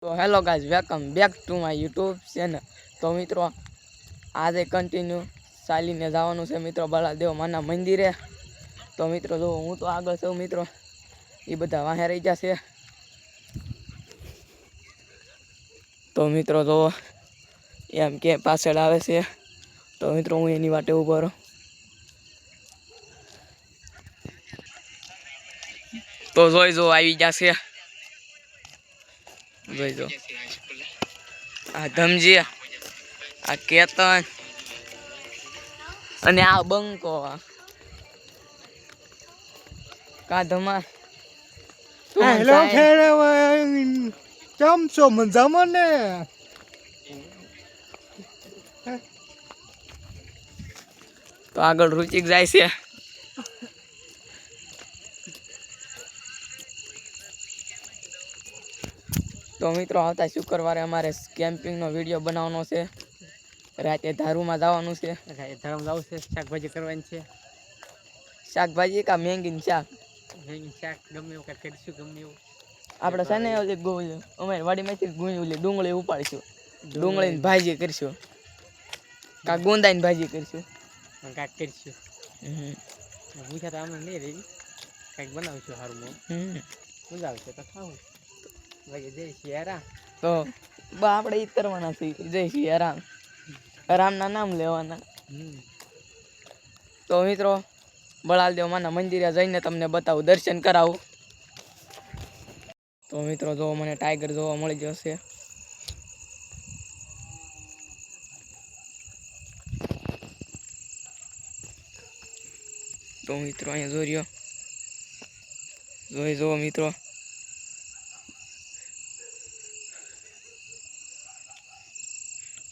તો hello guys, welcome back to my YouTube channel. તો મિત્રો આજે કન્ટિન્યુ ચાલીને જવાનું છે મિત્રો બળદેવ માના મંદિરે। તો મિત્રો જો હું તો આગળ છું મિત્રો, એ બધા વાહે રહી જશે। તો મિત્રો જો એમ કે પાછળ આવે છે, તો મિત્રો હું એની વાટે ઊભો રહું। તો જોઈ જો આવી જશે, જોઈ જો આ ધમજી, આ કેતન અને આ બંકો, કા ધમા હેલો કેમ છો? મજામાં ને? તો આગળ રુચિક જાય છે। તો મિત્રો આવતા શુક્રવારે અમારે કેમ્પિંગનો વિડીયો બનાવવાનો છે। રાતે ધારુમાં જવાનું છે, ધારમાં જવું છે, શાકભાજી કરવાની છે। શાકભાજી કા મેંગીનું શાક, શાક ગમે એવું કાંઈ કરીશું, ગમે એવું આપણે છે ને અમારી વાડીમાંથી ડુંગળી ઉપાડીશું, ડુંગળીની ભાજી કરીશું, કા ગુંદાની ભાજી કરીશું, કાંઈક કરીશું। પૂછા તો આમ નહીં રહી, કાંઈક બનાવીશું સારું, મજા આવશે તો ખાવું ભાઈ। જય સિયારામ। તો આપણે ઈ કરવાના છે, જય સિયારામ, રામના નામ લેવાના। તો મિત્રો બળદેવ માના મંદિરે જઈને તમને બતાવું, દર્શન કરાવું। તો મિત્રો જો મને ટાઈગર જોવા મળી જશે। તો મિત્રો અહીંયા જોઈ રહ્યો, જોઈ જુઓ મિત્રો,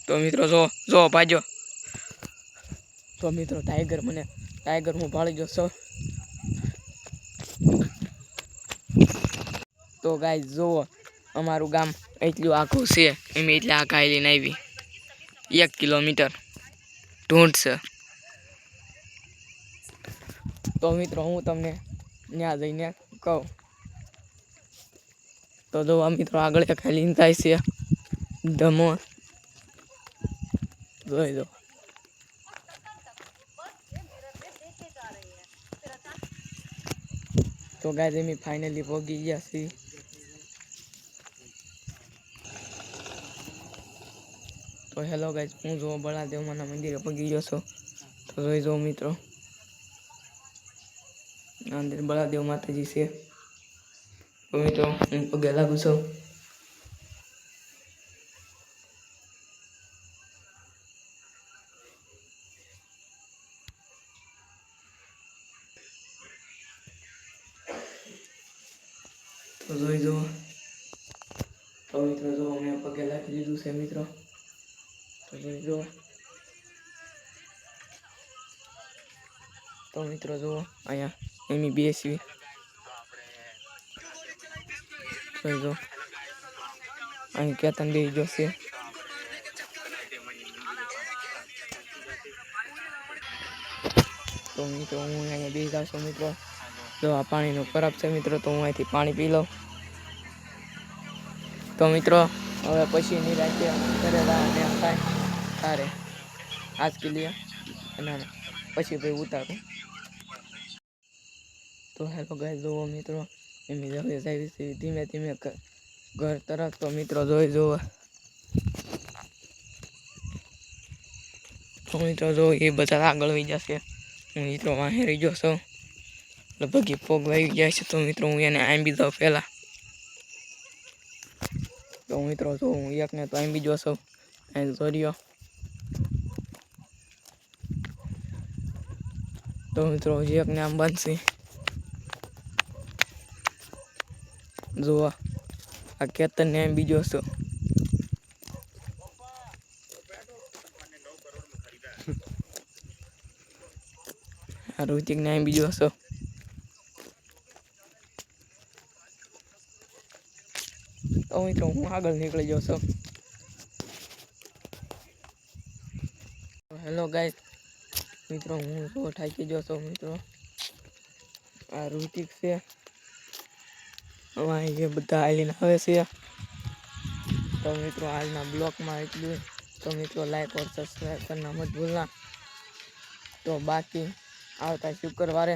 તો મિત્રો જો ભાજો। તો મિત્રો ટાઈગર હું ભાળી ગયો છું। તો ગાઈસ જુઓ, અમારું ગામ એટલું આખું છે, એમ એટલે આખા લઈને આવી 1 કિલોમીટર ઢૂંઢ છે। તો મિત્રો હું તમને ત્યાં જઈને કહું। તો જો આ મિત્રો આગળ ખાલી થાય છે ધમો, જોઈ દો। તો ગાઈસ અમે ફાઇનલી પહોંચી ગયા છીએ। તો હેલો ગાઈસ, હું જો બળદેવ માના મંદિરે પહોંચી ગયો છું। તો જોઈ જો મિત્રો, અંદર બળદેવ માતાજી છે। તો મિત્રો હું પગે લાગુ છું। તો જોઈ જુઓ, તો મિત્રો જો મેં પગે લાગી દીધું છે મિત્રો। તો જોઈ જુઓ, તો મિત્રો જુઓ અહીંયા એમી બેસવી, જોઈ જો અહીં કેતન બેસી જશે। તો મિત્રો હું અહીંયા બેસી જાઉં છું મિત્રો। જો આ પાણીનો ખરાબ છે મિત્રો, તો હું અહીંથી પાણી પી લઉં। તો મિત્રો હવે પછી નિરાંતે ઘરે જવાને થાય તારે આજ કે લીએ, અને પછી ભાઈ ઉતારું। તો હેલો ગાઈસ, જુઓ મિત્રો એમ હવે જાય છે ધીમે ધીમે ઘર તરફ। તો મિત્રો જોઈ જુઓ, તો મિત્રો જો એ બધા આગળ વહી જશે, હું મિત્રો વાહે રહી ગયો છું, લગભગ પોગ વાગી ગયા છે। તો મિત્રો હું એને આંબી દઉં પહેલાં। તો મિત્રો જો હું એકને તો આંબી ગયો છું, અહીં જોર્યો। તો મિત્રો હજી એકને આમ બનશે, જુઓ આ કેતનને આંબી ગયો છું। આ ઋતિકને આંબી ગયો છું। તો મિત્રો હું આગળ નીકળી ગયો છું। હેલો ગાઈસ મિત્રો, હું તો થાકી ગયો છું મિત્રો। આ ઋતિક છે, એ બધા આવીને આવે છે। तो मित्रों आज ना ब्लॉग में इतलू तो मित्रों लाइक और सब्सक्राइब करना मत भूलना। तो बाकी આવતા શુક્રવારે